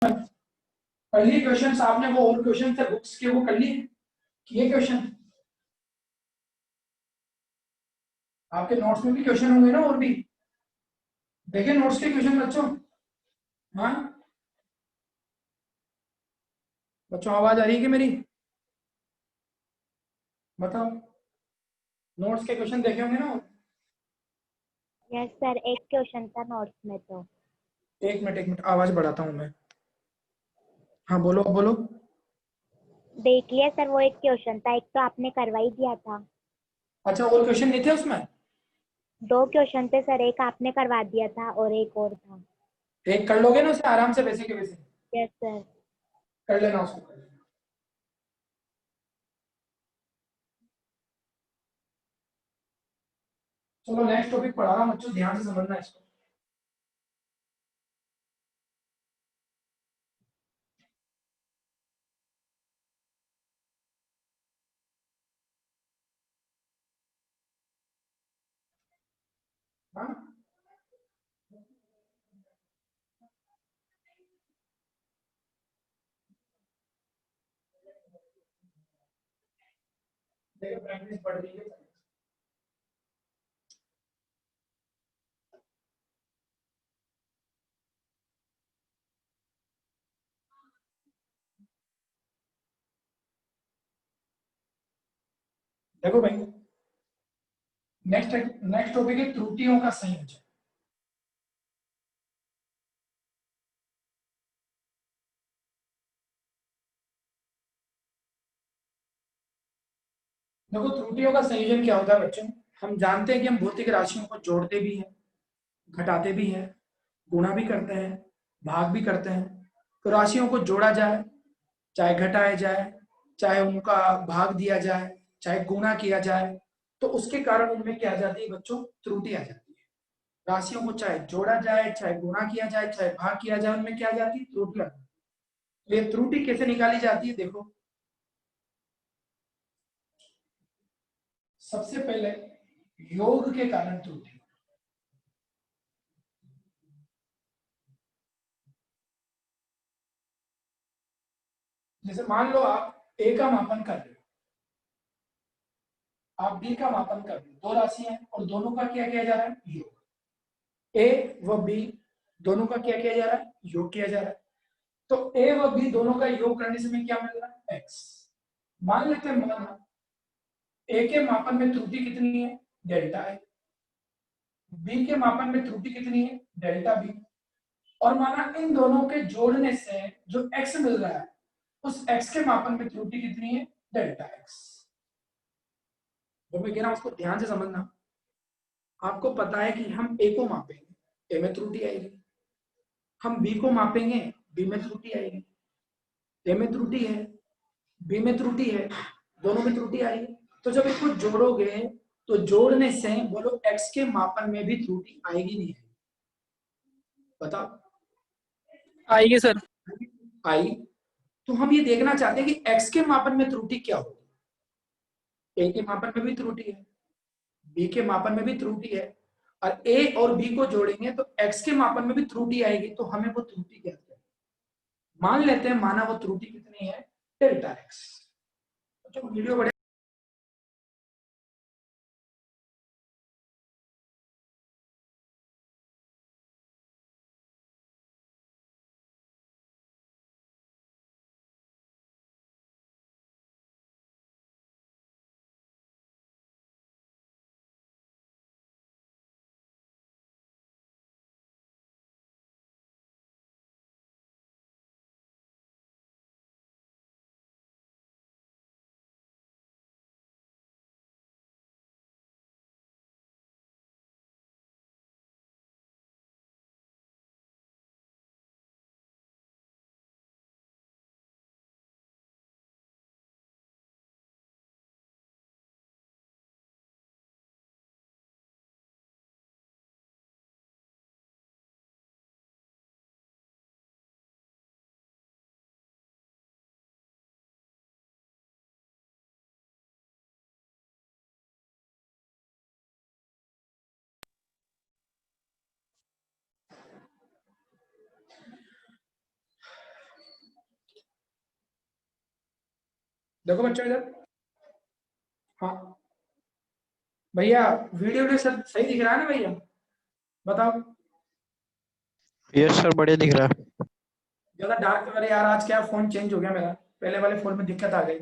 कर लिए क्वेश्चन आपने? वो और क्वेश्चन थे बुक्स के, वो कर लिए? किए क्वेश्चन? आपके नोट्स में भी क्वेश्चन होंगे ना और भी? देखे नोट्स के क्वेश्चन बच्चों? हाँ बच्चों, आवाज आ रही है कि मेरी? बताओ। नोट्स के क्वेश्चन देखे होंगे ना? यस सर, एक क्वेश्चन था नोट्स में तो। एक मिनट आवाज बढ़ाता हूँ मैं। हाँ बोलो बोलो। देख लिया सर, वो एक क्वेश्चन था, एक तो आपने करवा ही दिया था। अच्छा, और क्वेश्चन नहीं थे उसमें? दो क्वेश्चन थे सर, एक आपने करवा दिया था और एक और था। एक कर लोगे ना उसे आराम से, वैसे के वैसे यस सर। कर लेना उसको, कर लेना। चलो नेक्स्ट टॉपिक पढ़ा रहा हूँ बच्चों, ध्यान से समझना इसको। हाँ देखो, प्रैक्टिस बढ़ रही है। देखो भाई, नेक्स्ट नेक्स्ट टॉपिक है त्रुटियों का संयोजन। देखो त्रुटियों का संयोजन क्या होता है बच्चों? हम जानते हैं कि हम भौतिक राशियों को जोड़ते भी हैं, घटाते भी हैं, गुणा भी करते हैं, भाग भी करते हैं। तो राशियों को जोड़ा जाए, चाहे घटाया जाए, चाहे उनका भाग दिया जाए, चाहे गुणा किया जाए, तो उसके कारण उनमें क्या आ जाती है बच्चों? त्रुटि आ जाती है। राशियों को चाहे जोड़ा जाए, चाहे गुणा किया जाए, चाहे भाग किया जाए, उनमें क्या आ जाती है? त्रुटि आती है। तो ये त्रुटि कैसे निकाली जाती है? देखो, सबसे पहले योग के कारण त्रुटि। जैसे मान लो आप ए का मापन कर रहे हो, आप बी का मापन कर रहे हो, दो राशि हैं और दोनों का क्या किया जा रहा है? योग। ए व बी दोनों का क्या किया जा रहा है? योग किया जा रहा है। तो ए व बी दोनों का योग करने से हमें क्या मिल रहा है? एक्स। मान लेते हैं, माना ए के मापन में त्रुटि कितनी है? डेल्टा है। बी के मापन में त्रुटि कितनी है? Delta B. और माना इन दोनों के जोड़ने से जो एक्स मिल रहा है, उस एक्स के मापन में त्रुटि कितनी है? Delta x. जो मैं कह रहा हूं उसको ध्यान से समझना। आपको पता है कि हम ए को मापेंगे, ए में त्रुटि आएगी। हम बी को मापेंगे, बी में त्रुटि आएगी। ए में त्रुटि है, बी में त्रुटि है, दोनों में त्रुटि आ रही है। तो जब इसको जोड़ोगे तो जोड़ने से बोलो एक्स के मापन में भी त्रुटि आएगी नहीं आएगी? बताओ। आएगी सर। आई। तो हम ये देखना चाहते हैं कि एक्स के मापन में त्रुटि क्या होगी। ए के मापन में भी त्रुटि है, बी के मापन में भी त्रुटि है, और ए और बी को जोड़ेंगे तो एक्स के मापन में भी त्रुटि आएगी। तो हमें वो त्रुटि क्या है? मान लेते हैं, माना वो त्रुटि कितनी है? Delta x. तो वीडियो बड़े देखो बच्चों इधर, हाँ भैया वीडियो सब सही दिख रहा है ना भैया, बताओ। यस सर, बढ़िया दिख रहा है। ज्यादा डार्क, अरे यार आज क्या फोन चेंज हो गया मेरा, पहले वाले फोन में दिक्कत आ गई।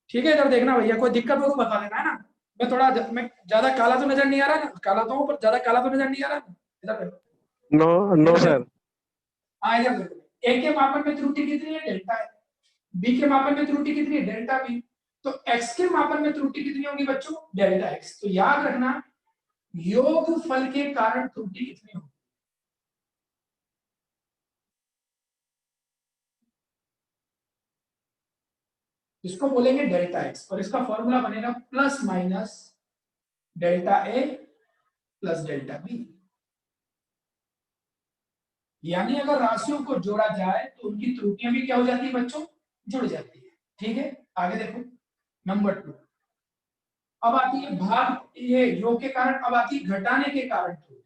ठीक है इधर देखना भैया, कोई दिक्कत हो तो बता देना है ना। मैं ज्यादा काला तो नजर नहीं आ रहा ना, काला तो हूँ पर ज्यादा काला तो नजर नहीं आ रहा ना। इधर देखो, नो नो इधर सर। देखो, हाँ इधर देखो। ए के मापन में त्रुटि कितनी है, डेल्टा है। बी के मापन में त्रुटि कितनी है, डेल्टा बी। तो एक्स के मापन में त्रुटि कितनी होगी बच्चों, डेल्टा एक्स। तो याद रखना योगफल के कारण त्रुटि कितनी होगी, इसको बोलेंगे डेल्टा एक्स, और इसका फॉर्मूला बनेगा प्लस माइनस डेल्टा ए प्लस डेल्टा बी। यानी अगर राशियों को जोड़ा जाए तो उनकी त्रुटियां भी क्या हो जाती है बच्चों, जुड़ जाती है। ठीक है, आगे देखो नंबर 2। अब आती है भाग, ये योग के कारण, अब आती है घटाने के कारण त्रुटि।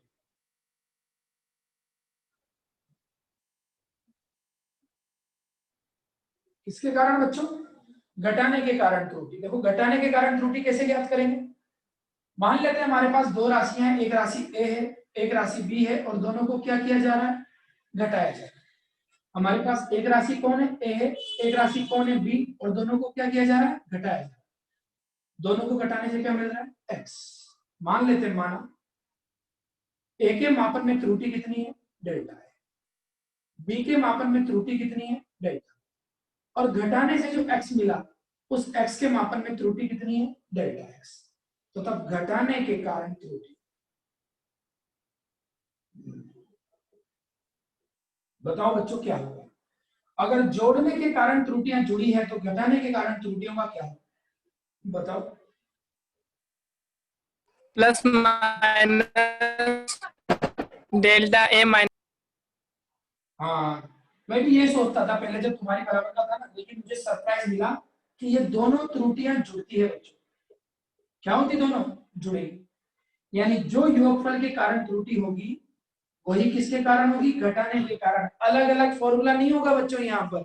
किसके कारण बच्चों, घटाने के कारण त्रुटि। देखो घटाने के कारण त्रुटि कैसे ज्ञात करेंगे। मान लेते हैं हमारे पास दो राशियां हैं, एक राशि ए है एक राशि बी है, और दोनों को क्या किया जा रहा है, घटाया जा रहा है। हमारे पास एक राशि कौन है, ए है, एक राशि कौन है, बी, और दोनों को क्या किया जा रहा है, घटाया जा रहा है। दोनों को घटाने से क्या मिल रहा है, एक्स। मान लेते हैं, माना ए के मापन में त्रुटि कितनी है, डेल्टा है। बी के मापन में त्रुटि कितनी है, डेल्टा। और घटाने से जो एक्स मिला, उस एक्स के मापन में त्रुटि कितनी है, डेल्टा एक्स। तो तब घटाने के कारण त्रुटि। बताओ बच्चों क्या होगा, अगर जोड़ने के कारण त्रुटियां जुड़ी है तो घटाने के कारण त्रुटियों का क्या होगा, बताओ। प्लस माइनस डेल्टा ए माइनस। हाँ, मैं भी ये सोचता था पहले जब तुम्हारी बराबर का था ना, लेकिन मुझे सरप्राइज मिला कि ये दोनों त्रुटियां जुड़ती है बच्चों। क्या होती, दोनों जुड़ेगी। यानी जो योगफल के कारण त्रुटि होगी वही किसके कारण होगी, घटाने के कारण। अलग अलग फॉर्मूला नहीं होगा बच्चों यहाँ पर।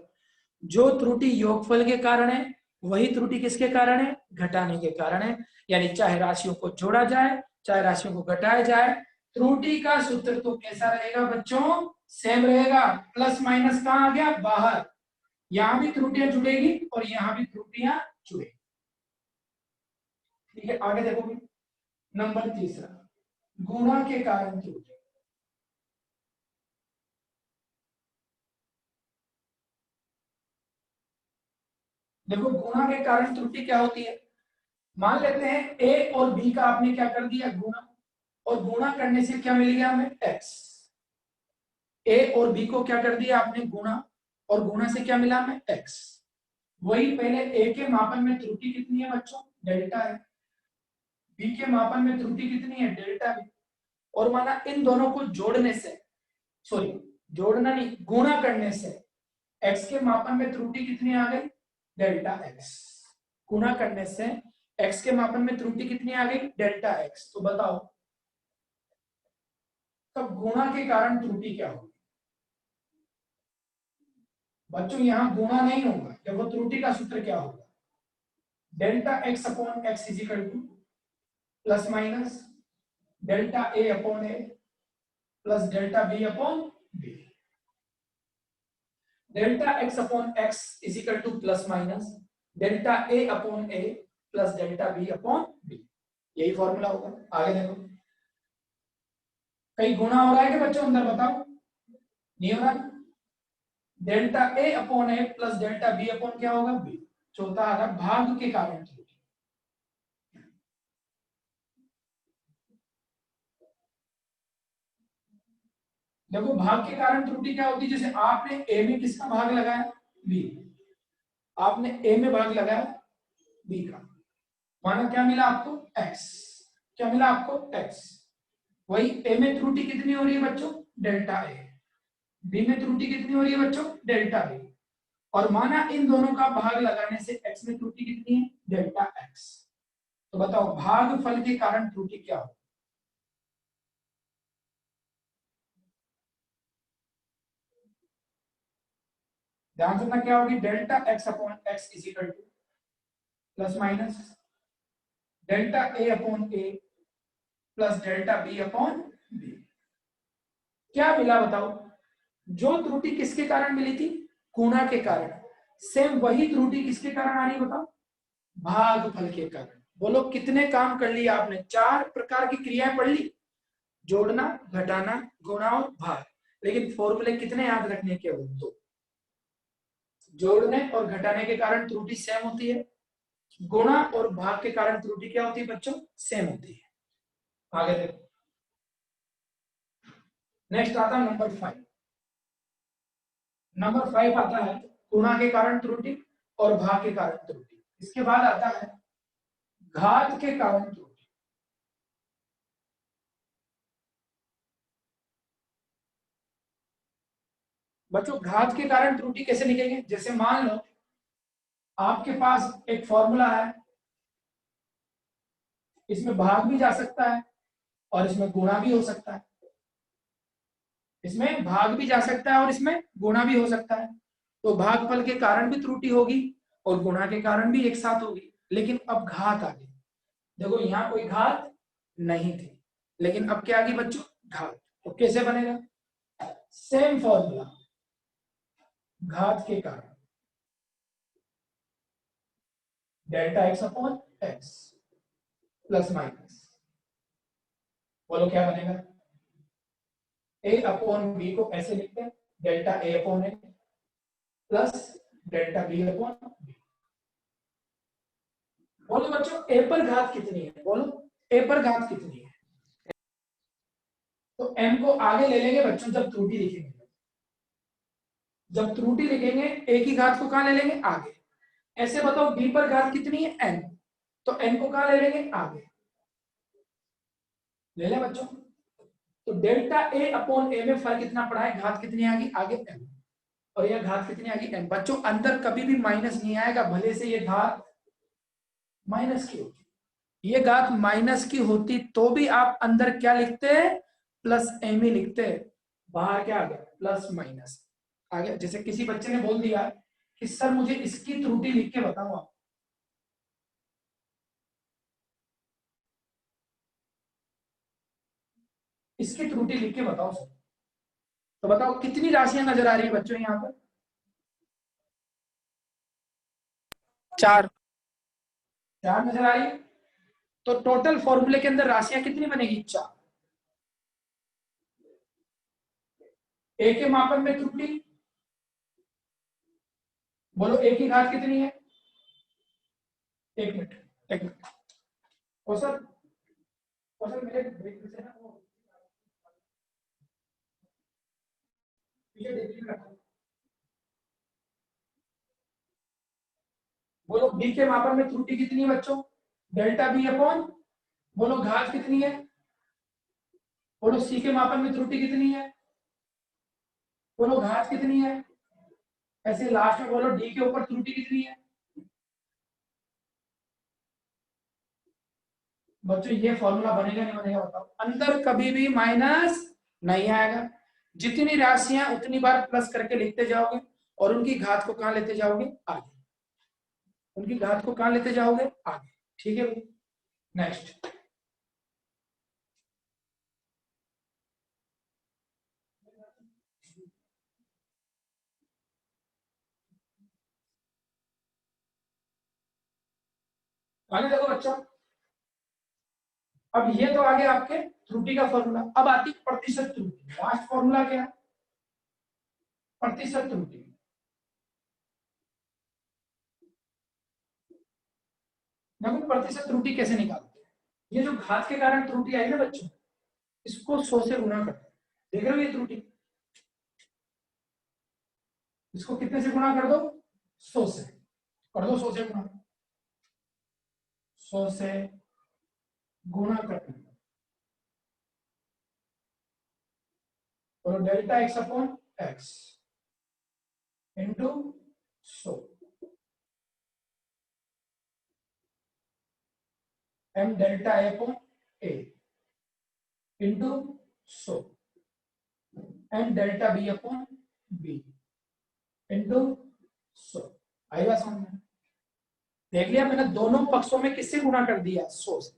जो त्रुटि योगफल के कारण है वही त्रुटि किसके कारण है, घटाने के कारण है। यानी चाहे राशियों को जोड़ा जाए चाहे राशियों को घटाया जाए, त्रुटि का सूत्र तो कैसा रहेगा बच्चों, सेम रहेगा। प्लस माइनस कहां आ गया, बाहर। यहां भी त्रुटियां जुड़ेगी और यहां भी त्रुटियां जुड़ेगी। ठीक है, आगे देखोगे नंबर 3, गुणा के कारण त्रुटि। देखो गुणा के कारण त्रुटि क्या होती है। मान लेते हैं ए और बी का आपने क्या कर दिया, गुणा, और गुणा करने से क्या मिल गया हमें, एक्स। ए और बी को क्या कर दिया आपने, गुणा, और गुणा से क्या मिला हमें, एक्स। वही पहले ए के मापन में त्रुटि कितनी है बच्चों, डेल्टा है। बी के मापन में त्रुटि कितनी है, डेल्टा बी। और माना इन दोनों को जोड़ने से, सॉरी जोड़ना नहीं, गुणा करने से एक्स के मापन में त्रुटि कितनी आ गई, डेल्टा एक्स। गुणा करने से एक्स के मापन में त्रुटि कितनी आ गई, डेल्टा एक्स। तो बताओ तब गुणा के कारण त्रुटि क्या होगी बच्चों, यहां गुणा नहीं होगा। देखो त्रुटि का सूत्र क्या होगा, delta X upon X is equal to plus minus delta A upon A plus delta B upon B. Delta X upon X is equal to plus minus delta A upon A plus delta B upon B. यही formula होगा। आगे देखो, कहीं गुणा हो रहा है कि बच्चों अंदर, बताओ, नहीं हो रहा। Delta A upon A plus delta B upon क्या होगा, बी। चौथा आ रहा भाग के कारण त्रुटि। देखो भाग के कारण त्रुटि क्या होती है, जैसे आपने ए में किसका भाग लगाया, बी। आपने ए में भाग लगाया बी का, माना क्या मिला आपको, एक्स। क्या मिला आपको, एक्स। वही ए में त्रुटि कितनी हो रही है बच्चों, डेल्टा ए। बी में त्रुटि कितनी हो रही है बच्चों, डेल्टा बी। और माना इन दोनों का भाग लगाने से एक्स में त्रुटि कितनी है, डेल्टा एक्स। तो बताओ भाग फल के कारण त्रुटि क्या हो, ध्यान से क्या होगी, delta X upon X is equal to plus minus delta A upon A plus delta B upon B. क्या मिला बताओ? जो त्रुटि किसके कारण मिली थी? गुणा के कारण। सेम वही त्रुटि किसके कारण आ रही है बताओ? भागफल के कारण। बोलो कितने काम कर लिए आपने? 4 प्रकार की क्रियाएं पढ़ ली, जोड़ना, घटाना, गुणा और भाग। लेकिन फॉर्मूले कितने याद रखने के? 2। जोड़ने और घटाने के कारण त्रुटि सेम होती है, गुणा और भाग के कारण त्रुटि क्या होती है बच्चों? सेम होती है। आगे देखो, नेक्स्ट आता है नंबर 5। नंबर 5 आता है गुणा के कारण त्रुटि और भाग के कारण त्रुटि। इसके बाद आता है घात के कारण त्रुटि। बच्चों घात के कारण त्रुटि कैसे लिखेंगे? जैसे मान लो आपके पास एक फॉर्मूला है, इसमें भाग भी जा सकता है और इसमें गुणा भी हो सकता है। इसमें भाग भी जा सकता है और इसमें गुणा भी हो सकता है। तो भागफल के कारण भी त्रुटि होगी और गुणा के कारण भी एक साथ होगी। लेकिन अब घात आ गई। देखो यहाँ कोई घात नहीं थी, लेकिन अब क्या आ गई बच्चों? घात। तो कैसे बनेगा? सेम फॉर्मूला, घात के कारण delta X upon x plus minus, बोलो क्या बनेगा? ए अपॉन बी को ऐसे लिखते हैं, delta A upon A plus delta B upon B. बोलो बच्चों ए पर घात कितनी है? बोलो ए पर घात कितनी है? तो m को आगे ले लेंगे बच्चों जब त्रुटि लिखेंगे। जब त्रुटि लिखेंगे a की घात को कहां ले लेंगे? आगे। ऐसे बताओ b पर घात कितनी है? n। तो n को कहां ले लेंगे? आगे ले ले बच्चों। तो डेल्टा a अपॉन a में फर्क कितना पड़ा है? घात कितनी आ गई? आगे m। और यह घात कितनी आ गई? n। बच्चों अंदर कभी भी माइनस नहीं आएगा, भले से ये घात माइनस की होती। ये घात माइनस की होती तो भी आप अंदर क्या लिखते हैं? प्लस m ही लिखते हैं। बाहर क्या आ गया? प्लस माइनस आ गया। जैसे किसी बच्चे ने बोल दिया कि सर मुझे इसकी त्रुटि लिख के बताओ आप। इसकी त्रुटि लिख के बताओ सर। तो बताओ कितनी राशियां नजर आ रही है बच्चों यहाँ पर? 4। 4 नजर आ रही है। तो टोटल फॉर्मूले के अंदर राशियां कितनी बनेगी? 4। ए के मापन में त्रुटि, बोलो ए की घात कितनी है? एक मिनट, एक मिनट। और सर मेरे ब्रेक से ना वो पीछे देख रखा है। बोलो बी के मापन में त्रुटि कितनी है बच्चों? डेल्टा बी अपॉन, बोलो घात कितनी है? बोलो सी के मापन में त्रुटि कितनी है? बोलो घात कितनी है? ऐसे लास्ट में बोलो डी के ऊपर त्रुटि कितनी है? बच्चों ये फॉर्मूला बनेगा नहीं बनेगा बताओ? अंदर कभी भी माइनस नहीं आएगा। जितनी राशियां उतनी बार प्लस करके लिखते जाओगे और उनकी घात को कहां लेते जाओगे? आगे। उनकी घात को कहां लेते जाओगे? आगे। ठीक है भाई। नेक्स्ट आगे देखो बच्चों। अब ये तो आगे आपके त्रुटि का फॉर्मूला। अब आती है प्रतिशत त्रुटि। लास्ट फॉर्मूला क्या है? प्रतिशत त्रुटि। देखो प्रतिशत त्रुटि कैसे निकालते हैं? ये जो घात के कारण त्रुटि आई ना बच्चों, इसको 100 से गुणा करते हैं। देख रहे हो ये त्रुटि? इसको कितने से गुणा कर दो? 100 से। कर दो 100 से गुणा। 100 से गुणा करना। और delta X upon X into 100 M delta A upon A into 100 M delta B upon B into 100। आई बात समझ में? देख लिया मैंने, दोनों पक्षों में किससे गुणा कर दिया? 100 से।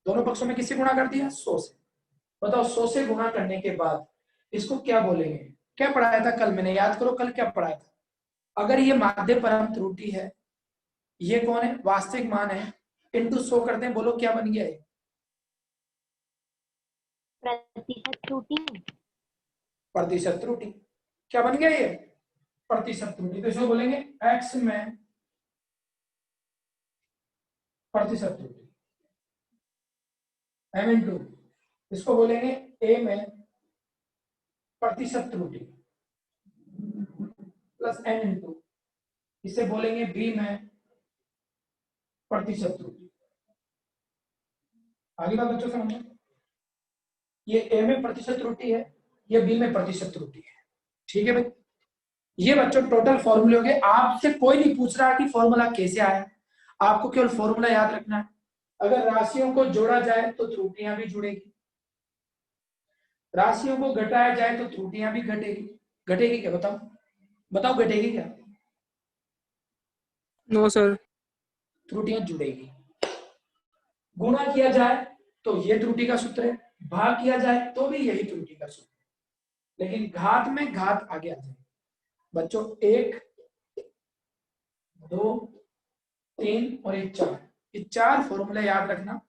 दोनों पक्षों में किससे गुणा कर दिया? 100 से। बताओ 100 से गुणा करने के बाद इसको क्या बोलेंगे? क्या पढ़ाया था कल मैंने, याद करो कल क्या पढ़ाया था? अगर ये माध्य परम त्रुटि है, ये कौन है? वास्तविक मान है, इंटू 100 करते हैं, बोलो क्या बन गया है? प्रतिशत त्रुटि। प्रतिशत त्रुटि। क्या बन गया ये? प्रतिशत त्रुटि। तो इसको बोलेंगे एक्स में प्रतिशत त्रुटि, एम इंटू इसको बोलेंगे ए में प्रतिशत त्रुटि प्लस एन इंटू इसे बोलेंगे बी में प्रतिशत त्रुटि। आगे बात बच्चों समझो, ये ए में प्रतिशत त्रुटि है, ये बी में प्रतिशत त्रुटि है। ठीक है भाई, ये बच्चों टोटल फॉर्मूले हो गए। आपसे कोई नहीं पूछ रहा कि फॉर्मूला कैसे आया, आपको केवल फॉर्मूला याद रखना है। अगर राशियों को जोड़ा जाए तो त्रुटियां भी जुड़ेगी, राशियों को घटाया जाए तो त्रुटियां भी घटेगी। घटेगी क्या? बताओ बताओ, घटेगी क्या? No sir. त्रुटियां जुड़ेगी। गुणा किया जाए तो ये त्रुटि का सूत्र है, भाग किया जाए तो भी यही त्रुटि का सूत्र है, लेकिन घात में घात आगे आ जाए। बच्चों 1 2 3 और 4, ये 4 फॉर्मूले याद रखना।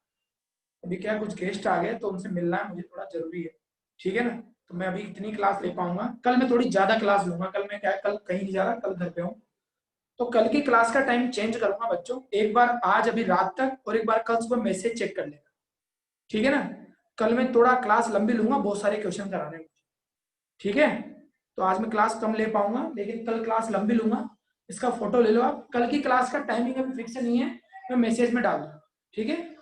अभी क्या कुछ गेस्ट आ गए तो उनसे मिलना है मुझे, थोड़ा जरूरी है। ठीक है ना? तो मैं अभी इतनी क्लास ले पाऊंगा, कल मैं थोड़ी ज्यादा क्लास लूंगा। कल मैं क्या है, कल कहीं नहीं जा रहा, कल घर पे हूँ, तो कल की क्लास का टाइम चेंज करूंगा बच्चों। एक बार आज अभी रात तक और एक बार कल सुबह मैसेज चेक कर लेना। ठीक है ना? कल मैं थोड़ा क्लास लंबी लूंगा, बहुत सारे क्वेश्चन कराने मुझे। ठीक है? तो आज मैं क्लास कम ले पाऊंगा, लेकिन कल क्लास लंबी लूंगा। इसका फोटो ले लो आप। कल की क्लास का टाइमिंग अभी फिक्स नहीं है, मैं मैसेज में डाल दूंगा। ठीक है?